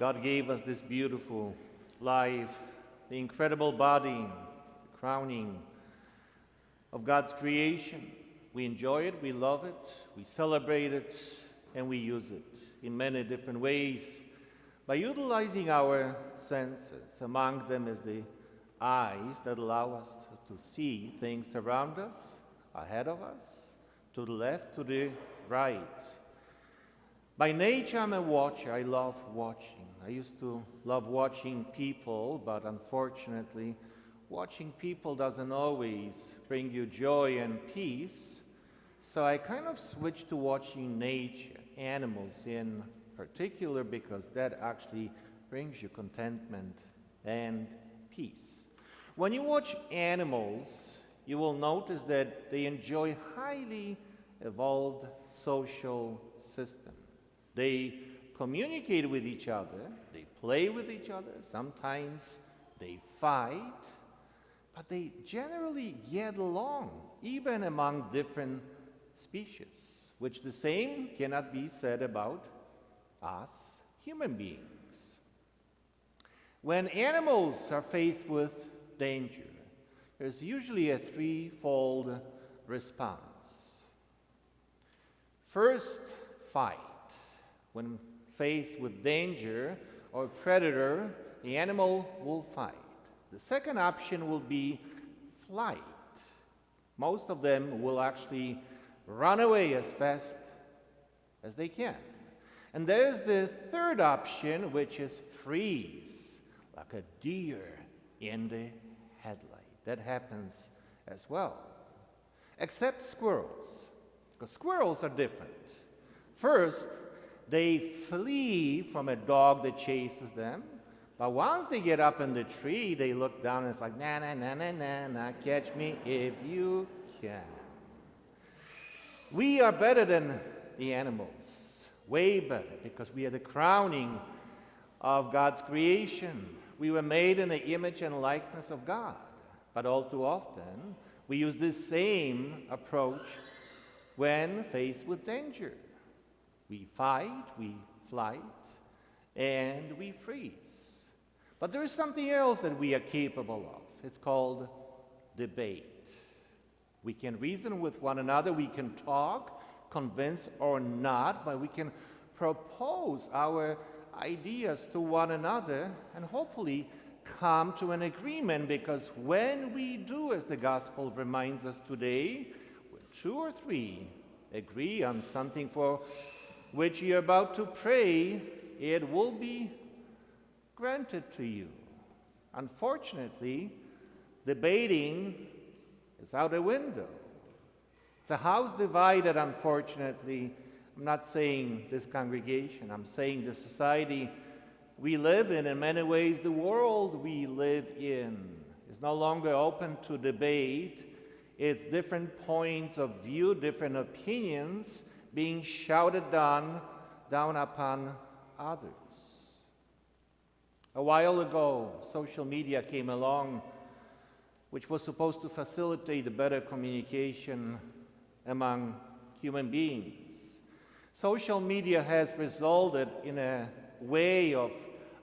God gave us this beautiful life, the incredible body, the crowning of God's creation. We enjoy it, we love it, we celebrate it, and we use it in many different ways by utilizing our senses. Among them is the eyes that allow us to see things around us, ahead of us, to the left, to the right. By nature, I'm a watcher. I love watching. I used to love watching people, but unfortunately, watching people doesn't always bring you joy and peace. So I kind of switched to watching nature, animals in particular, because that actually brings you contentment and peace. When you watch animals, you will notice that they enjoy highly evolved social systems. They communicate with each other, they play with each other, sometimes they fight, but they generally get along, even among different species, which the same cannot be said about us human beings. When animals are faced with danger, there's usually a threefold response. First, fight. When faced with danger or predator, the animal will fight. The second option will be flight. Most of them will actually run away as fast as they can. And there's the third option, which is freeze, like a deer in the headlight. That happens as well. Except squirrels, because squirrels are different. First, they flee from a dog that chases them, but once they get up in the tree, they look down and it's like, na na na na na na, catch me if you can. We are better than the animals, way better, because we are the crowning of God's creation. We were made in the image and likeness of God, but all too often, we use this same approach when faced with danger. We fight, we flight, and we freeze. But there is something else that we are capable of. It's called debate. We can reason with one another, we can talk, convince or not, but we can propose our ideas to one another and hopefully come to an agreement, because when we do, as the gospel reminds us today, when two or three agree on something for which you're about to pray, it will be granted to you. Unfortunately, debating is out the window. It's a house divided, unfortunately. I'm not saying this congregation, I'm saying the society we live in many ways, the world we live in is no longer open to debate. It's different points of view, different opinions being shouted down upon others. A while ago, social media came along, which was supposed to facilitate a better communication among human beings. Social media has resulted in a way of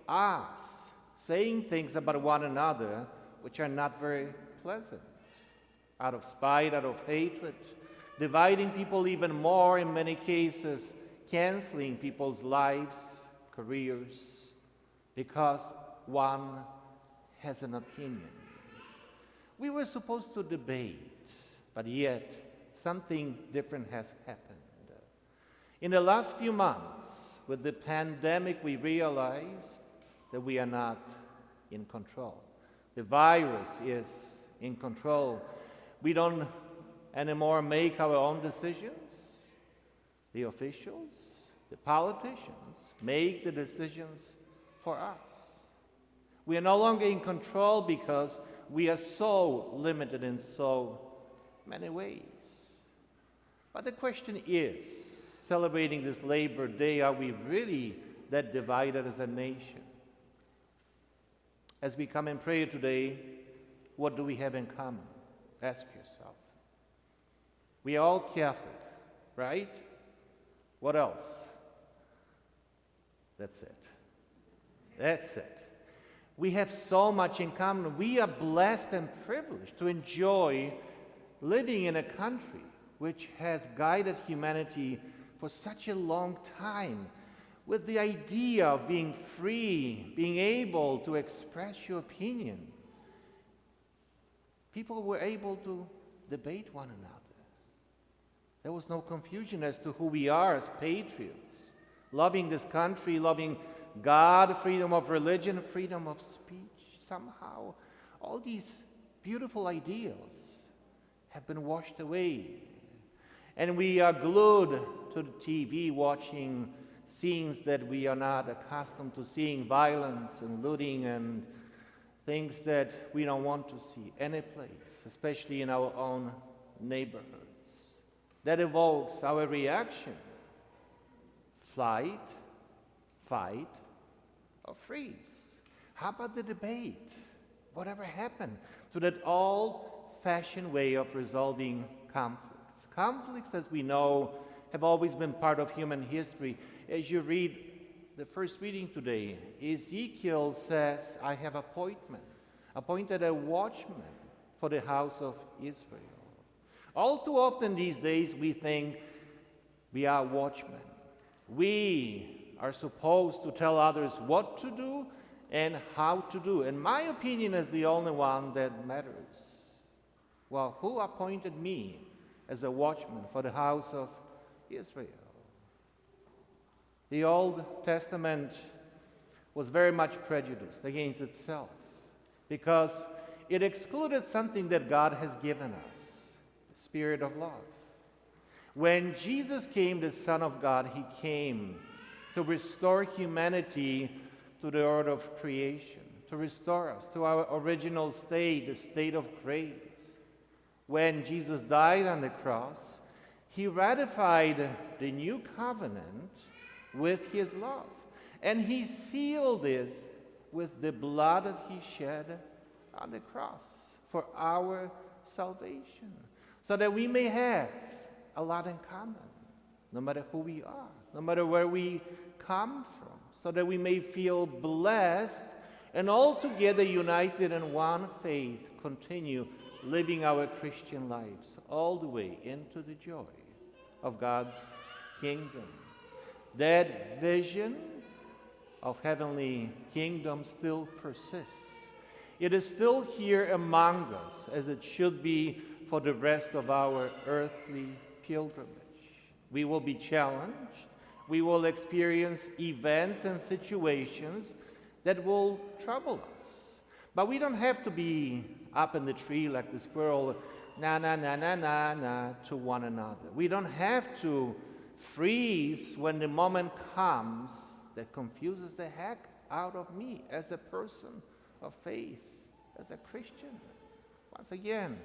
us saying things about one another which are not very pleasant, out of spite, out of hatred, dividing people even more in many cases, canceling people's lives, careers, because one has an opinion. We were supposed to debate, but yet something different has happened. In the last few months, with the pandemic, we realized that we are not in control. The virus is in control. We don't anymore make our own decisions. The officials, the politicians make the decisions for us. We are no longer in control because we are so limited in so many ways. But the question is, celebrating this Labor Day, are we really that divided as a nation? As we come in prayer today, what do we have in common? Ask yourself. We are all Catholic, right? What else? That's it. That's it. We have so much in common. We are blessed and privileged to enjoy living in a country which has guided humanity for such a long time, with the idea of being free, being able to express your opinion. People were able to debate one another. There was no confusion as to who we are as patriots, loving this country, loving God, freedom of religion, freedom of speech. Somehow, all these beautiful ideals have been washed away. And we are glued to the TV watching scenes that we are not accustomed to seeing, violence and looting and things that we don't want to see any place, especially in our own neighborhoods. That evokes our reaction: flight, fight, or freeze. How about the debate? Whatever happened to that old-fashioned way of resolving conflicts? Conflicts, as we know, have always been part of human history. As you read the first reading today, Ezekiel says, I have appointed a watchman for the house of Israel. All too often these days we think we are watchmen. We are supposed to tell others what to do and how to do. And my opinion is the only one that matters. Well, who appointed me as a watchman for the house of Israel? The Old Testament was very much prejudiced against itself because it excluded something that God has given us, the spirit of love. When Jesus came, the Son of God, he came to restore humanity to the order of creation, to restore us to our original state, the state of grace. When Jesus died on the cross, he ratified the new covenant with his love. And he sealed this with the blood that he shed on the cross for our salvation, so that we may have a lot in common, no matter who we are, no matter where we come from, so that we may feel blessed and all together united in one faith, continue living our Christian lives all the way into the joy of God's kingdom. That vision of heavenly kingdom still persists. It is still here among us, as it should be for the rest of our earthly pilgrimage. We will be challenged. We will experience events and situations that will trouble us. But we don't have to be up in the tree like the squirrel, na na na na na na, to one another. We don't have to freeze when the moment comes that confuses the heck out of me as a person of faith, as a Christian. Once again,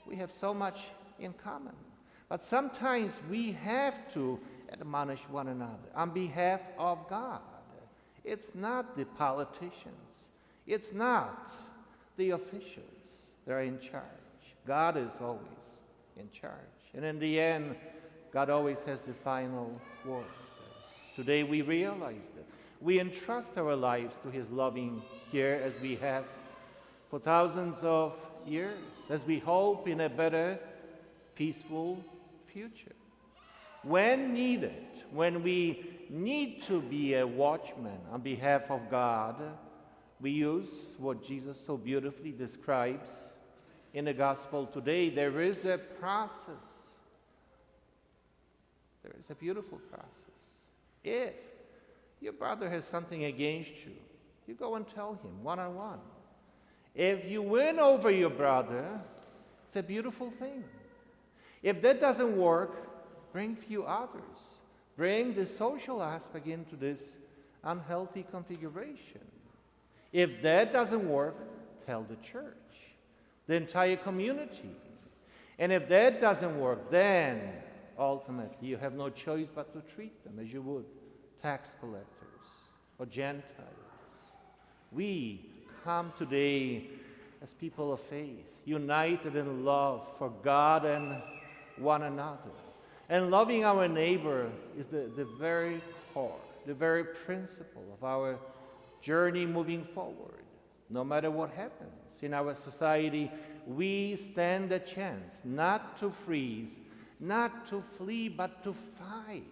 we have so much in common. But sometimes we have to admonish one another on behalf of God. It's not the politicians. It's not the officials that are in charge. God is always in charge. And in the end, God always has the final word. Today we realize that. We entrust our lives to his loving care as we have for thousands of years, as we hope in a better, peaceful future. When needed, when we need to be a watchman on behalf of God, we use what Jesus so beautifully describes in the gospel today. There is a process. There is a beautiful process. If your brother has something against you, you go and tell him one-on-one. If you win over your brother, it's a beautiful thing. If that doesn't work, bring few others. Bring the social aspect into this unhealthy configuration. If that doesn't work, tell the church, the entire community. And if that doesn't work, then ultimately you have no choice but to treat them as you would tax collectors or Gentiles. We come today as people of faith, united in love for God and one another. And loving our neighbor is the very core, the very principle of our journey moving forward. No matter what happens in our society, we stand a chance not to freeze, not to flee, but to fight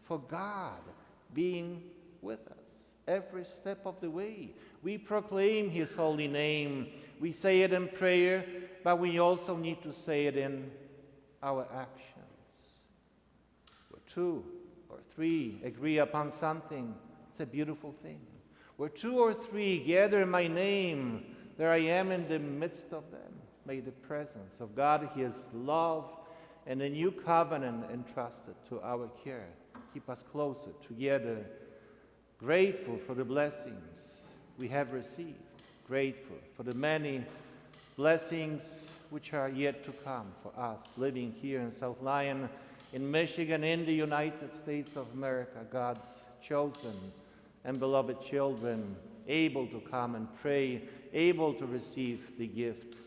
for God being with us every step of the way. We proclaim his holy name. We say it in prayer, but we also need to say it in our actions. Where two or three agree upon something, it's a beautiful thing. Where two or three gather in my name, there I am in the midst of them. May the presence of God, his love, and a new covenant entrusted to our care keep us closer together, grateful for the blessings we have received, grateful for the many blessings which are yet to come for us living here in South Lyon, in Michigan, in the United States of America, God's chosen and beloved children, able to come and pray, able to receive the gift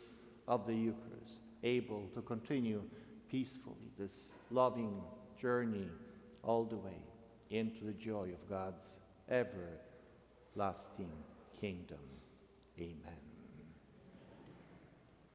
of the Eucharist, able to continue peacefully this loving journey all the way into the joy of God's everlasting kingdom. Amen.